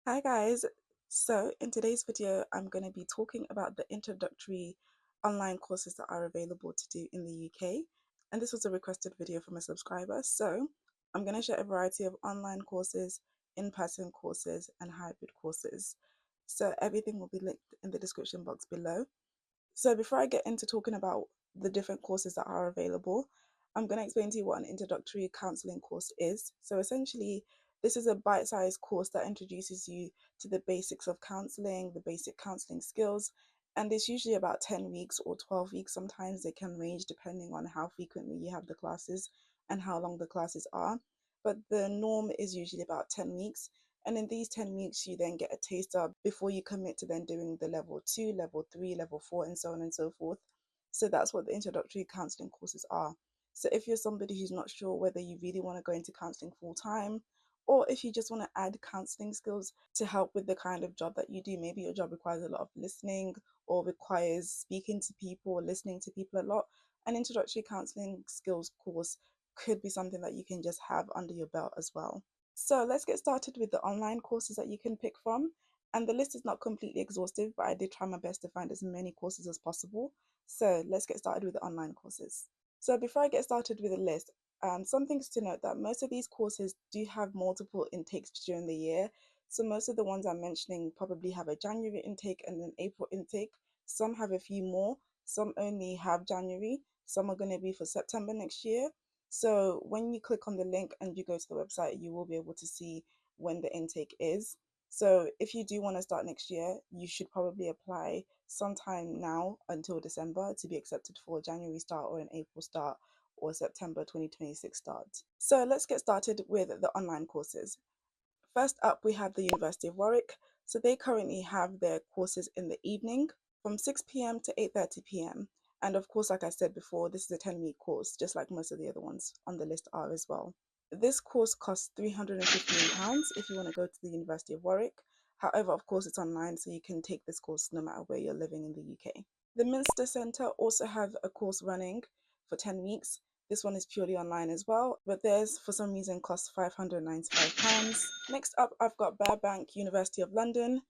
Hi guys. So in today's video, I'm going to be talking about the introductory online courses that are available to do in the UK. And this was a requested video from a subscriber. So I'm going to share a variety of online courses, in-person courses, and hybrid courses. So everything will be linked in the description box below. So before I get into talking about the different courses that are available, I'm going to explain to you what an introductory counselling course is. So essentially, this is a bite-sized course that introduces you to the basics of counselling, the basic counselling skills, and it's usually about 10 weeks or 12 weeks. Sometimes they can range depending on how frequently you have the classes and how long the classes are. But the norm is usually about 10 weeks. And in these 10 weeks, you then get a taster before you commit to then doing the level 2, level 3, level 4, and so on and so forth. So that's what the introductory counselling courses are. So if you're somebody who's not sure whether you really want to go into counselling full time, or if you just want to add counselling skills to help with the kind of job that you do, maybe your job requires a lot of listening or requires speaking to people or listening to people a lot, an introductory counselling skills course could be something that you can just have under your belt as well. So let's get started with the online courses that you can pick from. And the list is not completely exhaustive, but I did try my best to find as many courses as possible. So let's get started with the online courses. So before I get started with the list, some things to note that most of these courses do have multiple intakes during the year. So most of the ones I'm mentioning probably have a January intake and an April intake. Some have a few more, some only have January, some are going to be for September next year. So when you click on the link and you go to the website, you will be able to see when the intake is. So if you do want to start next year, you should probably apply sometime now until December to be accepted for a January start or an April start or September 2026 start. So let's get started with the online courses. First up, we have the University of Warwick. So they currently have their courses in the evening from 6 p.m. to 8:30 p.m. And of course, like I said before, this is a 10-week course, just like most of the other ones on the list are as well. This course costs £315 if you want to go to the University of Warwick. However, of course, it's online, so you can take this course no matter where you're living in the UK. The Minster Centre also have a course running for 10 weeks. This one is purely online as well, but theirs for some reason costs £595. Next up, I've got Burbank University of London.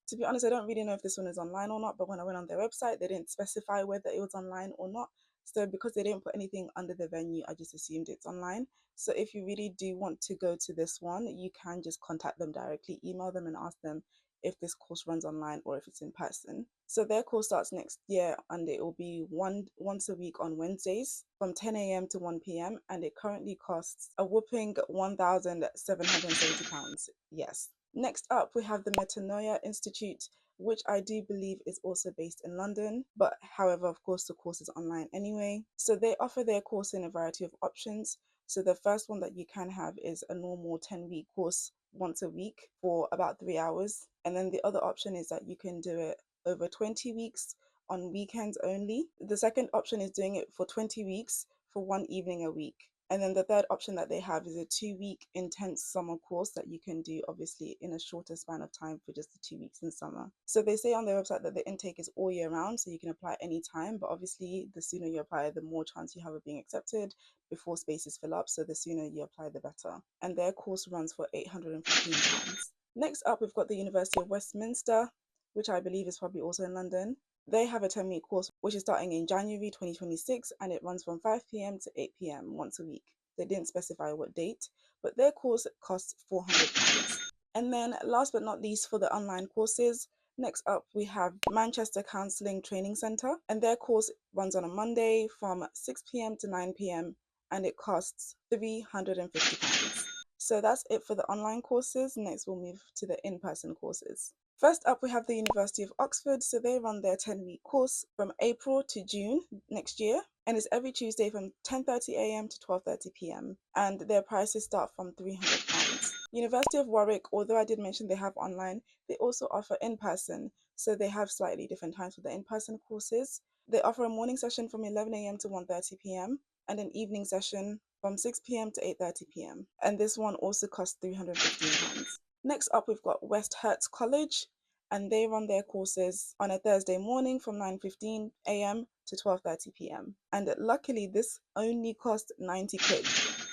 To be honest, I don't really know if this one is online or not, but when I went on their website, they didn't specify whether it was online or not. So because they didn't put anything under the venue, I just assumed it's online. So if you really do want to go to this one, you can just contact them directly, email them and ask them if this course runs online or if it's in person. So their course starts next year and it will be once a week on Wednesdays from 10 a.m. to 1 p.m. and it currently costs a whopping £1,770. Yes. Next up, we have the Metanoia Institute, which I do believe is also based in London, but however, of course, the course is online anyway. So they offer their course in a variety of options. So the first one that you can have is a normal 10-week course once a week for about 3 hours. And then the other option is that you can do it over 20 weeks on weekends only. The second option is doing it for 20 weeks for one evening a week. And then the third option that they have is a 2-week intense summer course that you can do obviously in a shorter span of time for just the 2 weeks in summer. So they say on their website that the intake is all year round, so you can apply anytime, but obviously the sooner you apply, the more chance you have of being accepted before spaces fill up. So the sooner you apply, the better. And their course runs for £815. Next up, we've got the University of Westminster, which I believe is probably also in London. They have a 10-week course which is starting in January 2026 and it runs from 5 p.m. to 8 p.m. once a week. They didn't specify what date, but their course costs £400. And then last but not least for the online courses, next up we have Manchester Counselling Training Centre and their course runs on a Monday from 6 p.m. to 9 p.m. and it costs £350. So that's it for the online courses. Next we'll move to the in-person courses. First up, we have the University of Oxford. So they run their 10-week course from April to June next year. And it's every Tuesday from 10:30 a.m. to 12:30 p.m. And their prices start from £300. University of Warwick, although I did mention they have online, they also offer in-person. So they have slightly different times for the in-person courses. They offer a morning session from 11 a.m. to 1:30 p.m. and an evening session from 6 p.m. to 8:30 p.m. And this one also costs £315. Next up, we've got West Herts College, and they run their courses on a Thursday morning from 9:15 a.m. to 12:30 p.m. And luckily, this only cost 90 quid.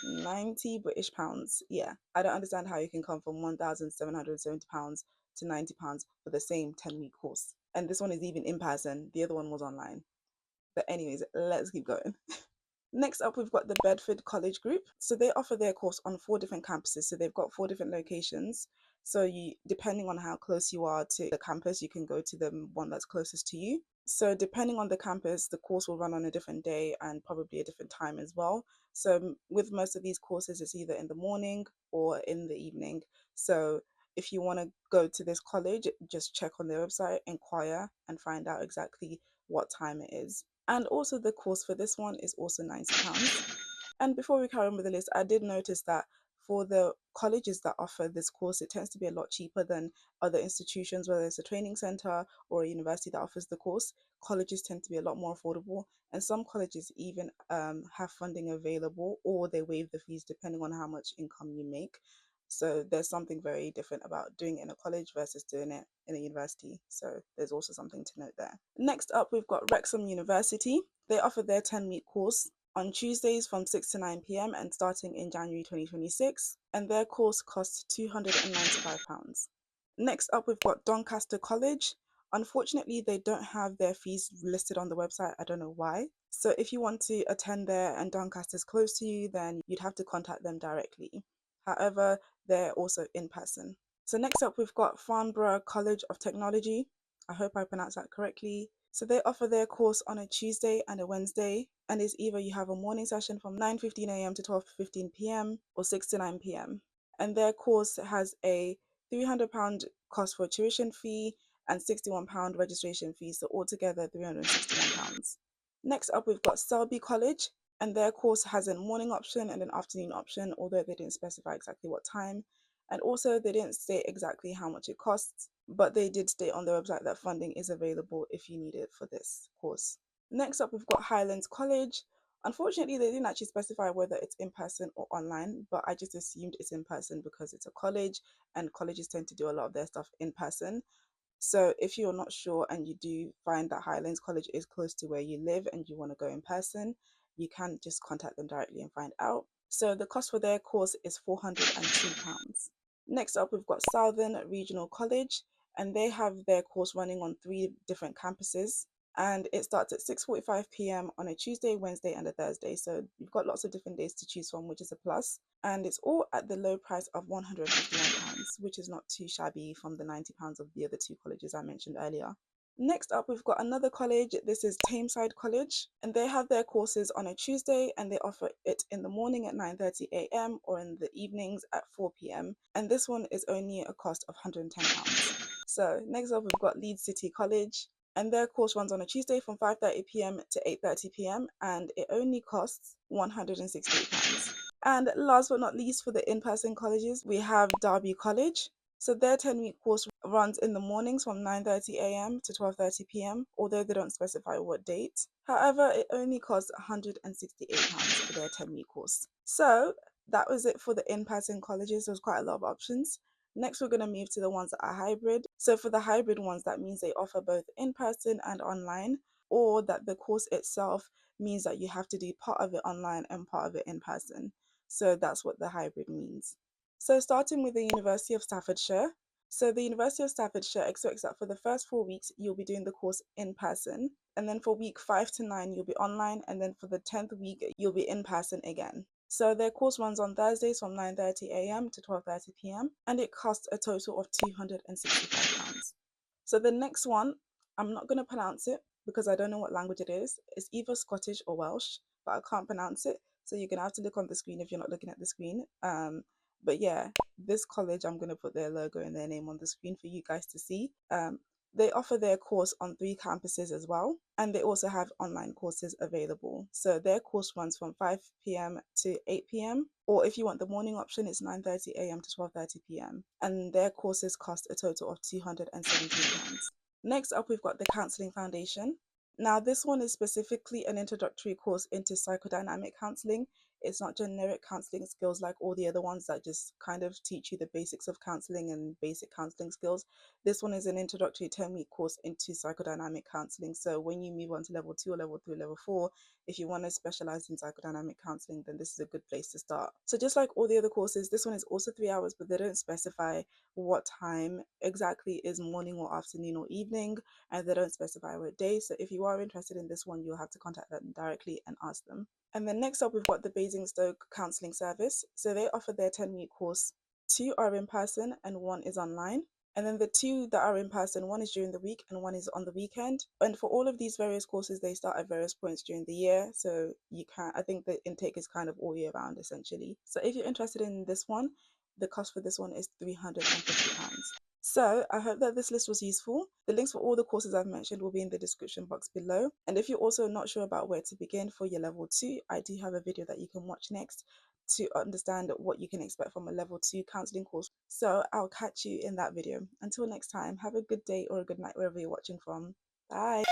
90 British pounds. Yeah, I don't understand how you can come from £1,770 to £90 for the same 10-week course. And this one is even in person, the other one was online. But, anyways, let's keep going. Next up, we've got the Bedford College Group. So they offer their course on 4 different campuses. So they've got 4 different locations. So you, depending on how close you are to the campus, you can go to the one that's closest to you. So depending on the campus, the course will run on a different day and probably a different time as well. So with most of these courses, it's either in the morning or in the evening. So if you want to go to this college, just check on their website, inquire, and find out exactly what time it is. And also the course for this one is also £90. And before we carry on with the list, I did notice that for the colleges that offer this course, it tends to be a lot cheaper than other institutions, whether it's a training center or a university that offers the course. Colleges tend to be a lot more affordable, and some colleges even have funding available, or they waive the fees depending on how much income you make. So there's something very different about doing it in a college versus doing it in a university. So there's also something to note there. Next up, we've got Wrexham University. They offer their 10-week course on Tuesdays from 6 to 9 p.m. and starting in January 2026, and their course costs £295. Next up, we've got Doncaster College. Unfortunately, they don't have their fees listed on the website. I don't know why. So if you want to attend there and Doncaster's close to you, then you'd have to contact them directly. However, they're also in person. So next up, we've got Farnborough College of Technology. I hope I pronounced that correctly. So they offer their course on a Tuesday and a Wednesday, and it's either you have a morning session from 9:15 a.m. to 12:15 p.m. or 6 to 9 p.m. And their course has a £300 cost for tuition fee and £61 registration fee, so altogether £361. Next up, we've got Selby College, and their course has a morning option and an afternoon option, although they didn't specify exactly what time. And also, they didn't state exactly how much it costs, but they did state on their website that funding is available if you need it for this course. Next up, we've got Highlands College. Unfortunately, they didn't actually specify whether it's in person or online, but I just assumed it's in person because it's a college and colleges tend to do a lot of their stuff in person. So if you're not sure and you do find that Highlands College is close to where you live and you want to go in person, you can just contact them directly and find out. So the cost for their course is £402. Next up, we've got Southern Regional College, and they have their course running on 3 different campuses. And it starts at 6:45 p.m. on a Tuesday, Wednesday, and a Thursday. So you've got lots of different days to choose from, which is a plus. And it's all at the low price of £151, which is not too shabby from the £90 of the other 2 colleges I mentioned earlier. Next up, we've got another college. This is Tameside College, and they have their courses on a Tuesday, and they offer it in the morning at 9:30 a.m. or in the evenings at 4 p.m. And this one is only a cost of £110. So next up, we've got Leeds City College, and their course runs on a Tuesday from 5:30 p.m. to 8:30 p.m. and it only costs £168. And last but not least, for the in-person colleges, we have Derby College. So their 10-week course runs in the mornings from 9:30 a.m. to 12:30 p.m., although they don't specify what date. However, it only costs £168 for their 10-week course. So that was it for the in-person colleges. There's quite a lot of options. Next, we're going to move to the ones that are hybrid. So for the hybrid ones, that means they offer both in-person and online, or that the course itself means that you have to do part of it online and part of it in person. So that's what the hybrid means. So starting with the University of Staffordshire. So the University of Staffordshire expects that for the first 4 weeks, you'll be doing the course in person. And then for week 5 to 9, you'll be online. And then for the 10th week, you'll be in person again. So their course runs on Thursdays from 9:30 a.m. to 12:30 p.m. and it costs a total of £265. So the next one, I'm not going to pronounce it because I don't know what language it is. It's either Scottish or Welsh, but I can't pronounce it. So you're going to have to look on the screen if you're not looking at the screen. But yeah, this college, I'm going to put their logo and their name on the screen for you guys to see. They offer their course on 3 campuses as well, and they also have online courses available. So their course runs from 5 p.m. to 8 p.m. Or if you want the morning option, it's 9:30 a.m. to 12:30 p.m. And their courses cost a total of £217. Next up, we've got the Counselling Foundation. Now, this one is specifically an introductory course into psychodynamic counselling. It's not generic counseling skills like all the other ones that just kind of teach you the basics of counseling and basic counseling skills. This one is an introductory 10-week course into psychodynamic counseling. So when you move on to level 2 or level 3, level 4, if you want to specialize in psychodynamic counseling, then this is a good place to start. So just like all the other courses, this one is also 3 hours, but they don't specify what time exactly is morning or afternoon or evening, and they don't specify what day. So if you are interested in this one, you'll have to contact them directly and ask them. And then next up, we've got the Basingstoke Counselling Service. So they offer their 10-week course. 2 are in person and 1 is online. And then the 2 that are in person, 1 is during the week and 1 is on the weekend. And for all of these various courses, they start at various points during the year. So I think the intake is kind of all year round essentially. So if you're interested in this one, the cost for this one is £350. So I hope that this list was useful. The links for all the courses I've mentioned will be in the description box below. And if you're also not sure about where to begin for your level 2, I do have a video that you can watch next to understand what you can expect from a level 2 counseling course. So I'll catch you in that video. Until next time, have a good day or a good night wherever you're watching from. Bye.